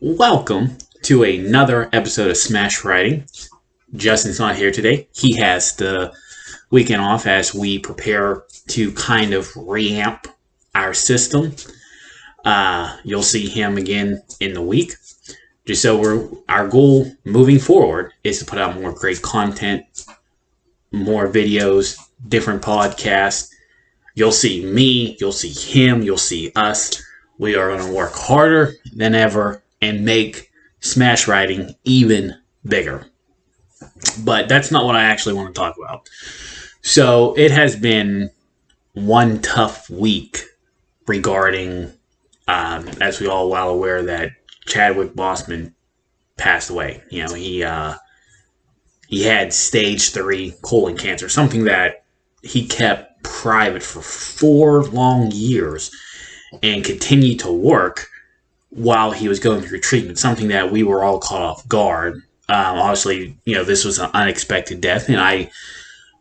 Welcome to another episode of Smash Writing. Justin's not here today. He has the weekend off as we prepare to kind of reamp our system. You'll see him again in the week. Just so our goal moving forward is to put out more great content, more videos, different podcasts. You'll see me, you'll see him, you'll see us. We are going to work harder than ever and make Smash Writing even bigger. But that's not what I actually want to talk about. So it has been one tough week regarding, as we all well aware, that Chadwick Boseman passed away. You know, he had stage 3 colon cancer, something that he kept private for 4 long years and continued to work while he was going through treatment, something that we were all caught off guard. Obviously, you know, this was an unexpected death, and I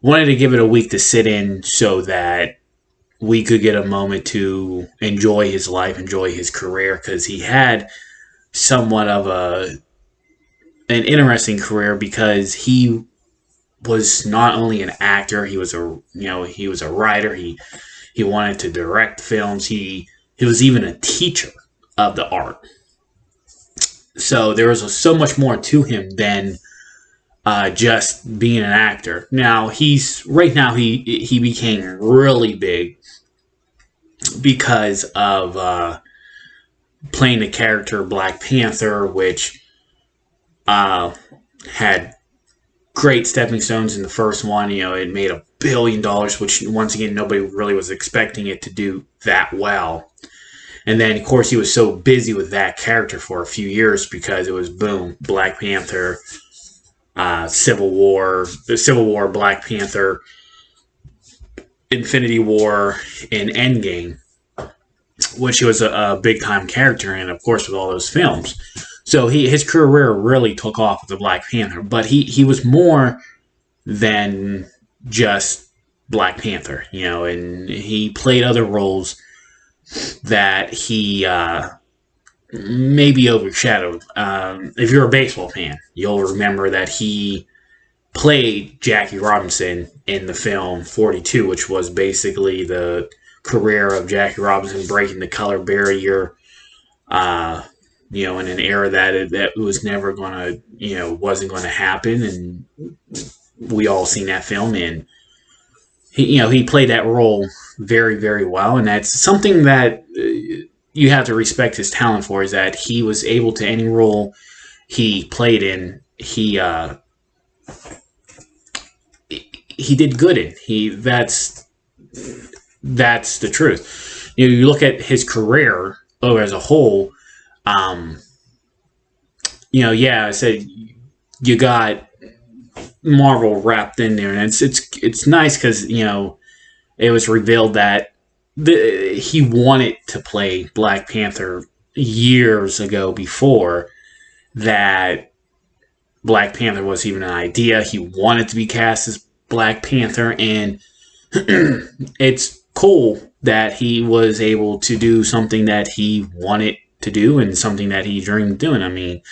wanted to give it a week to sit in so that we could get a moment to enjoy his life, enjoy his career, because he had somewhat of an interesting career because he was not only an actor, he was a writer. He wanted to direct films. He was even a teacher of the art. So there was so much more to him than just being an actor. Now he became really big because of playing the character Black Panther, which had great stepping stones in the first one. You know, it made $1 billion, which once again nobody really was expecting it to do that well. And then, of course, he was so busy with that character for a few years because it was, boom, Black Panther, Civil War, Black Panther, Infinity War, and Endgame, which he was a big-time character in, of course, with all those films. So his career really took off with the Black Panther. But he was more than just Black Panther, you know, and he played other roles that he maybe overshadowed. If you're a baseball fan, you'll remember that he played Jackie Robinson in the film 42, which was basically the career of Jackie Robinson breaking the color barrier, you know, in an era that was never going to, you know, wasn't going to happen. And we all seen that film, and he played that role very, very well, and that's something that you have to respect his talent for, is that he was able to, any role he played in, he did good in. That's the truth. You know, you look at his career as a whole. You know, yeah, I said you got Marvel wrapped in there, and it's nice because, you know, it was revealed that he wanted to play Black Panther years ago, before that Black Panther was even an idea. He wanted to be cast as Black Panther, and it's cool that he was able to do something that he wanted to do and something that he dreamed of doing. I mean,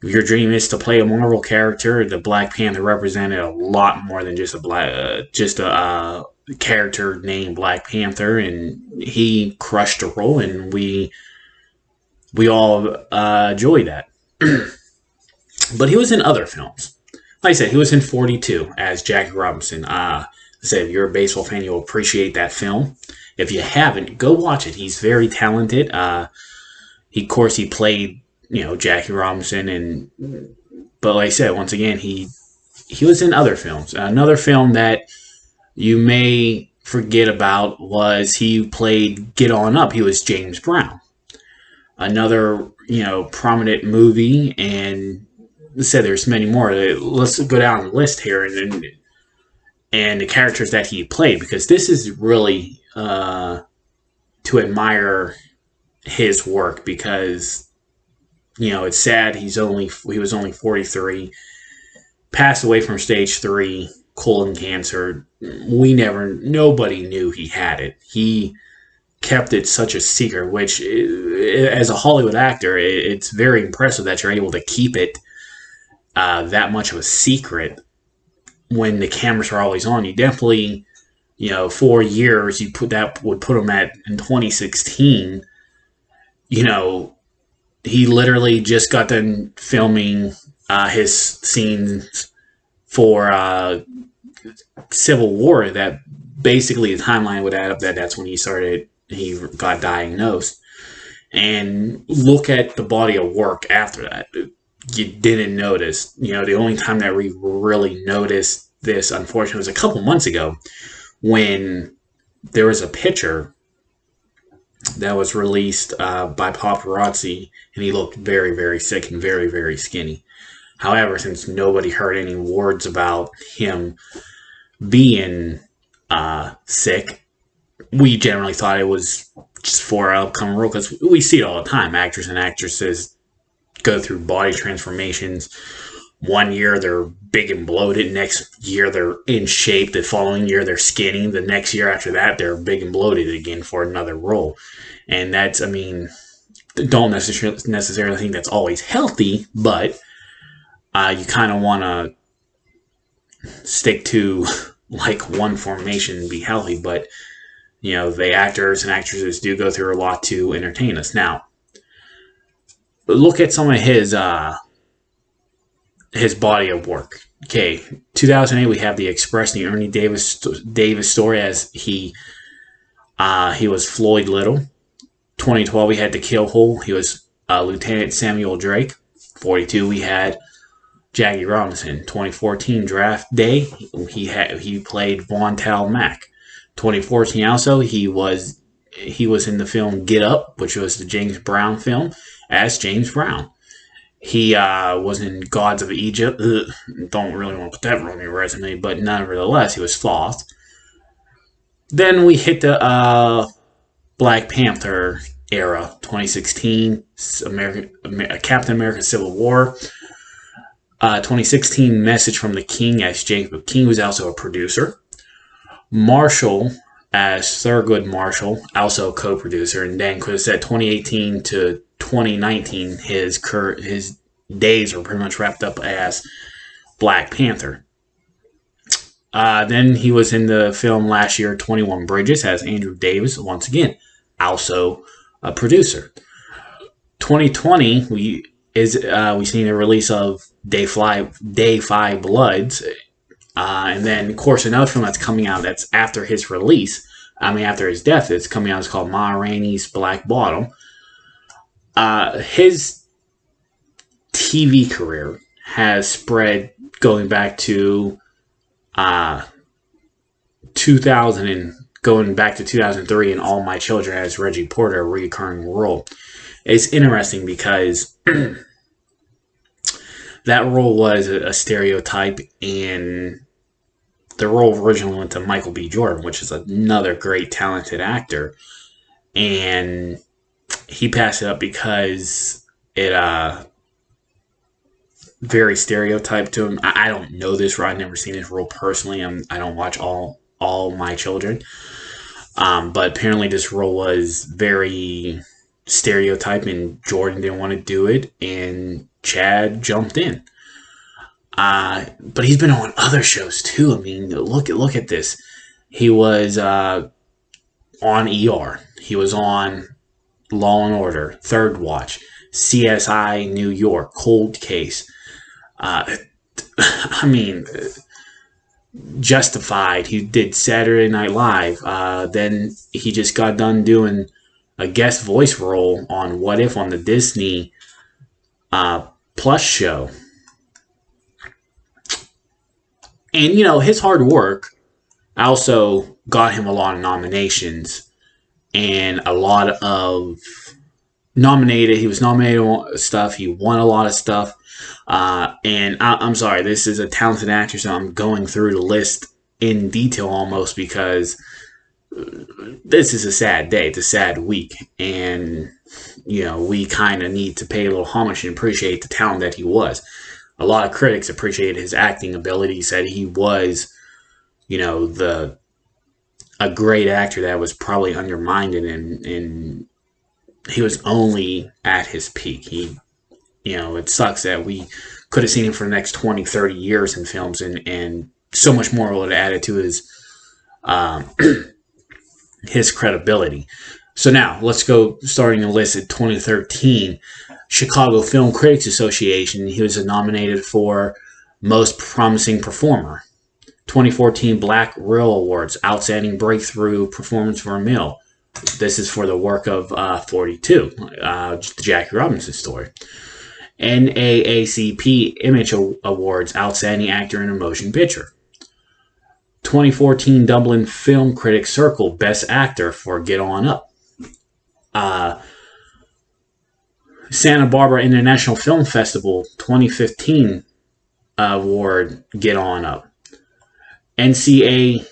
if your dream is to play a Marvel character, the Black Panther represented a lot more than just a character named Black Panther, and he crushed the role, and we all enjoy that. But he was in other films. Like I said, he was in 42 as Jackie Robinson. I said, if you're a baseball fan, you'll appreciate that film. If you haven't, go watch it. He's very talented. Of course, he played, you know, Jackie Robinson, but like I said, once again, he was in other films. Another film that you may forget about was he played Get On Up. He was James Brown. Another, you know, prominent movie, and let's say there's many more. Let's go down the list here and the characters that he played, because this is really to admire his work, because, you know, it's sad he was only 43, passed away from stage 3 colon cancer. Nobody knew he had it. He kept it such a secret, which, as a Hollywood actor, it's very impressive that you're able to keep it that much of a secret when the cameras are always on. You definitely, 4 years, would put him at in 2016. He literally just got done filming his scenes for Civil War. That basically the timeline would add up that's when he got diagnosed. And look at the body of work after that. You didn't notice. The only time that we really noticed this, unfortunately, was a couple months ago when there was a picture that was released by paparazzi, and he looked very, very sick and very, very skinny. However, since nobody heard any words about him being sick, we generally thought it was just for an upcoming role, because we see it all the time. Actors and actresses go through body transformations. One year they're big and bloated, next year they're in shape, the following year they're skinny, the next year after that they're big and bloated again for another role. And that's, don't necessarily think that's always healthy, but you kind of want to stick to like one formation and be healthy. But the actors and actresses do go through a lot to entertain us. Now, look at some of his body of work. Okay, 2008 we have The Express, the Ernie Davis story, as he was Floyd Little. 2012 we had The Kill Hole. He was Lieutenant Samuel Drake. 42 we had Jackie Robinson. 2014 Draft Day, he played Von Tal Mack. 2014 also he was in the film Get Up, which was the James Brown film, as James Brown. He was in Gods of Egypt. Don't really want to put that on your resume, but nevertheless, he was Sloth. Then we hit the Black Panther era, 2016, Captain America Civil War. 2016, Message from the King, as Jacob King, was also a producer. Marshall as Thurgood Marshall, also a co-producer. And Dan could have said 2018 to 2019, his days were pretty much wrapped up as Black Panther. Then he was in the film last year, 21 Bridges, as Andrew Davis, once again, also a producer. 2020, we seen the release of Day 5 Bloods, and then of course another film that's coming out that's after his release, after his death, it's coming out. It's called Ma Rainey's Black Bottom. His TV career has spread going back to 2000 and going back to 2003 in All My Children as Reggie Porter, a recurring role. It's interesting because that role was a stereotype, and the role originally went to Michael B. Jordan, which is another great talented actor, and he passed it up because it very stereotyped to him. I don't know this role. I've never seen this role personally. I don't watch all My Children, but apparently this role was very stereotyped, and Jordan didn't want to do it, and Chad jumped in. But he's been on other shows too. Look at this. He was on ER. He was on Law and Order, Third Watch, CSI New York, Cold Case. Justified. He did Saturday Night Live. Then he just got done doing a guest voice role on What If on the Disney Plus show. And, his hard work also got him a lot of nominations and a lot of he was nominated on stuff. He won a lot of stuff. And I'm sorry, this is a talented actor, so I'm going through the list in detail almost because this is a sad day. It's a sad week. And, we kind of need to pay a little homage and appreciate the talent that he was. A lot of critics appreciated his acting ability, said he was, the a great actor that was probably undermined, and he was only at his peak. It sucks that we could have seen him for the next 20, 30 years in films, and so much more would have added to um, his credibility. So now let's go starting the list at 2013. Chicago Film Critics Association. He was nominated for Most Promising Performer. 2014 Black Reel Awards, Outstanding Breakthrough Performance for a Male. This is for the work of 42, the Jackie Robinson story. NAACP Image Awards, Outstanding Actor in a Motion Picture. 2014 Dublin Film Critics Circle, Best Actor for Get On Up. Santa Barbara International Film Festival 2015 award, Get On Up. NAACP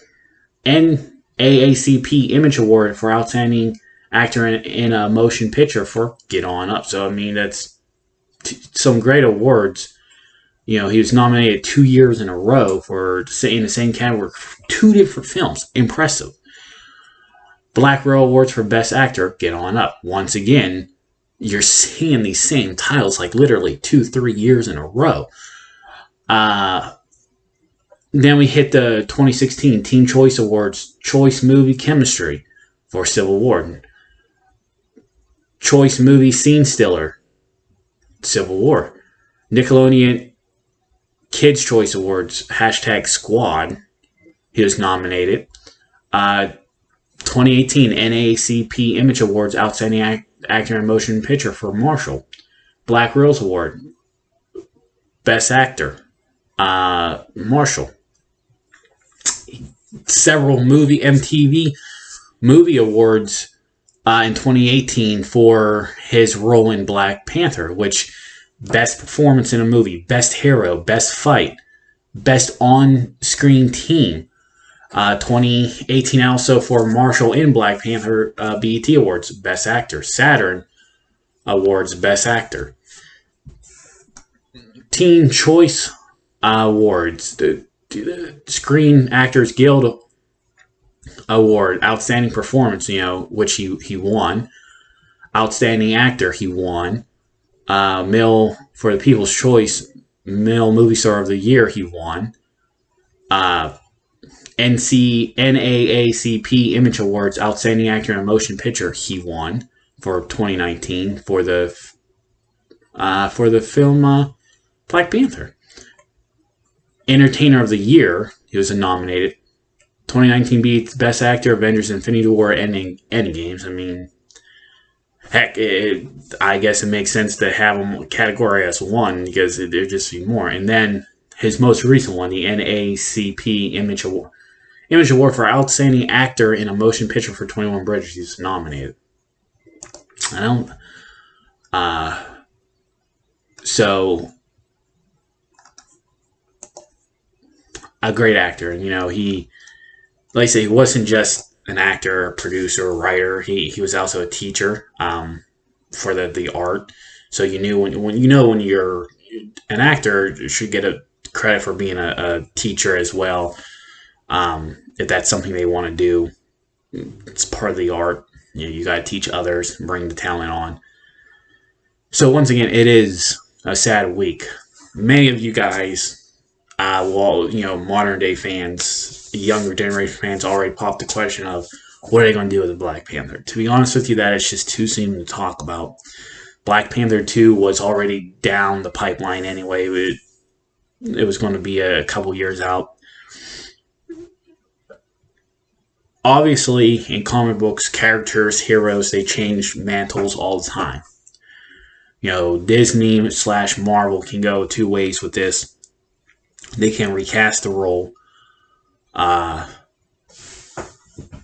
Image Award for Outstanding Actor in a Motion Picture for Get On Up. So, I mean, that's some great awards. He was nominated 2 years in a row in the same category for 2 different films. Impressive. Black Reel Awards for Best Actor, Get On Up. Once again, you're seeing these same titles like literally 2-3 years in a row. Then we hit the 2016 Teen Choice Awards, Choice Movie Chemistry for Civil War. Choice Movie Scene Stiller, Civil War. Nickelodeon Kids Choice Awards, #Squad. He was nominated. 2018 NAACP Image Awards, Outstanding Actor in a Motion Picture for Marshall. Black Reels Award, Best Actor, Marshall. Several MTV Movie Awards in 2018 for his role in Black Panther, which Best Performance in a Movie, Best Hero, Best Fight, Best On-Screen Team. 2018 also for Marshall in Black Panther, BET Awards, Best Actor. Saturn Awards, Best Actor. Teen Choice Awards, the Screen Actors Guild Award, Outstanding Performance, which he won. Outstanding Actor, he won. Male for the People's Choice Male Movie Star of the Year, he won. NAACP Image Awards, Outstanding Actor in a Motion Picture, he won for 2019 for the film Black Panther. Entertainer of the Year, he was nominated. 2019 BET Best Actor, Avengers: Infinity War, Endgames. I mean, heck, I guess it makes sense to have them category as one because there'd just be more. And then his most recent one, the NAACP Image Award for Outstanding Actor in a Motion Picture for 21 Bridges, he's nominated. So a great actor, and he, like I say, he wasn't just an actor, producer, writer. He was also a teacher for the art. So you knew when you're an actor, you should get a credit for being a teacher as well. If that's something they want to do, it's part of the art. You got to teach others, bring the talent on. So once again, it is a sad week. Many of you guys, modern day fans, younger generation fans, already popped the question of what are they going to do with the Black Panther. To be honest with you, that is just too soon to talk about. Black Panther 2 was already down the pipeline anyway. It was going to be a couple years out. Obviously, in comic books, characters, heroes, they change mantles all the time. Disney/Marvel can go two ways with this. They can recast the role,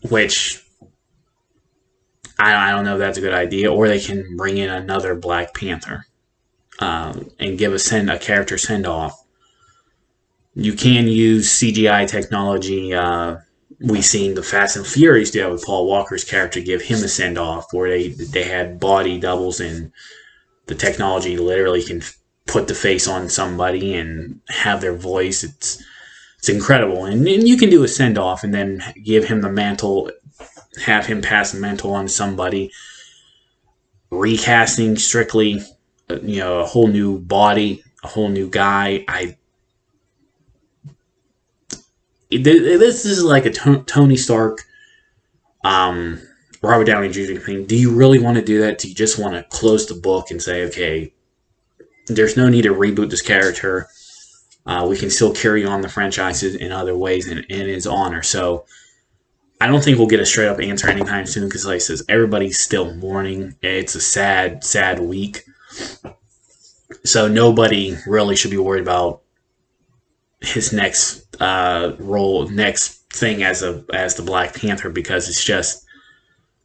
which I don't know if that's a good idea, or they can bring in another Black Panther and give a character send-off. You can use CGI technology. We've seen the Fast and Furious do that with Paul Walker's character, give him a send-off, where they had body doubles and the technology literally can put the face on somebody and have their voice. it's incredible. And you can do a send off and then give him the mantle, have him pass the mantle on to somebody. Recasting strictly, a whole new body, a whole new guy. This is like a Tony Stark, Robert Downey Jr. thing. Do you really want to do that? Do you just want to close the book and say, okay, there's no need to reboot this character? We can still carry on the franchises in other ways in his honor. So I don't think we'll get a straight up answer anytime soon because, like I says, everybody's still mourning. It's a sad, sad week. So nobody really should be worried about his next next thing as the Black Panther, because it's just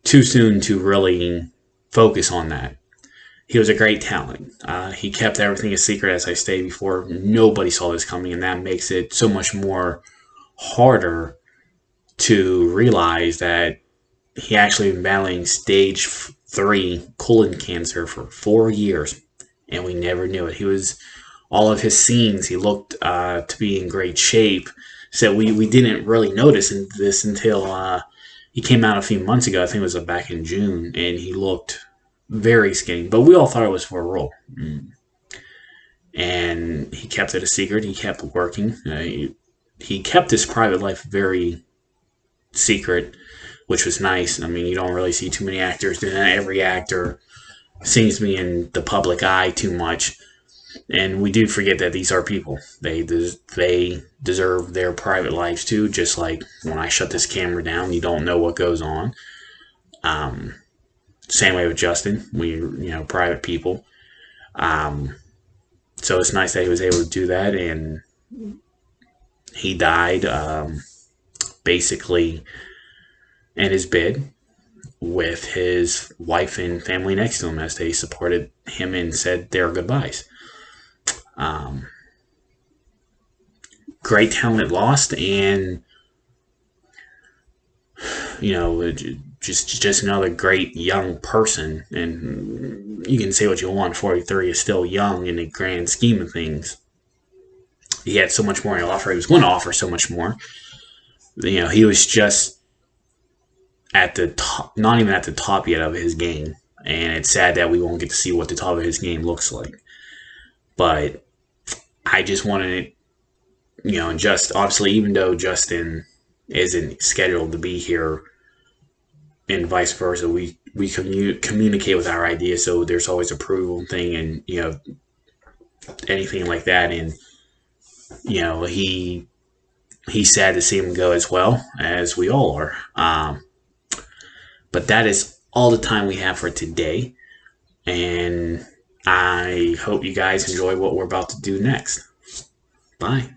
too soon to really focus on that. He was a great talent. He kept everything a secret, as I stated before. Nobody saw this coming, and that makes it so much more harder to realize that he actually been battling stage 3 colon cancer for 4 years, and we never knew it. All of his scenes, he looked to be in great shape. So we didn't really notice this until he came out a few months ago. I think it was back in June, and he looked very skinny. But we all thought it was for a role. And he kept it a secret. He kept working. He kept his private life very secret, which was nice. I mean, you don't really see too many actors doing that. Every actor seems to be in the public eye too much. And we do forget that these are people. They deserve their private lives too, just like when I shut this camera down, you don't know what goes on. Same way with Justin. We're, private people. So it's nice that he was able to do that, and he died basically in his bed with his wife and family next to him as they supported him and said their goodbyes. Great talent lost, and just another great young person. And you can say what you want, 43 is still young in the grand scheme of things. He had so much more to offer. He was going to offer so much more. He was just at the top, not even at the top yet of his game. And it's sad that we won't get to see what the top of his game looks like. But I just wanted it, and just obviously, even though Justin isn't scheduled to be here and vice versa, we communicate with our ideas, so there's always approval thing and, anything like that. And, he's sad to see him go as well, as we all are. But that is all the time we have for today. And I hope you guys enjoy what we're about to do next. Bye.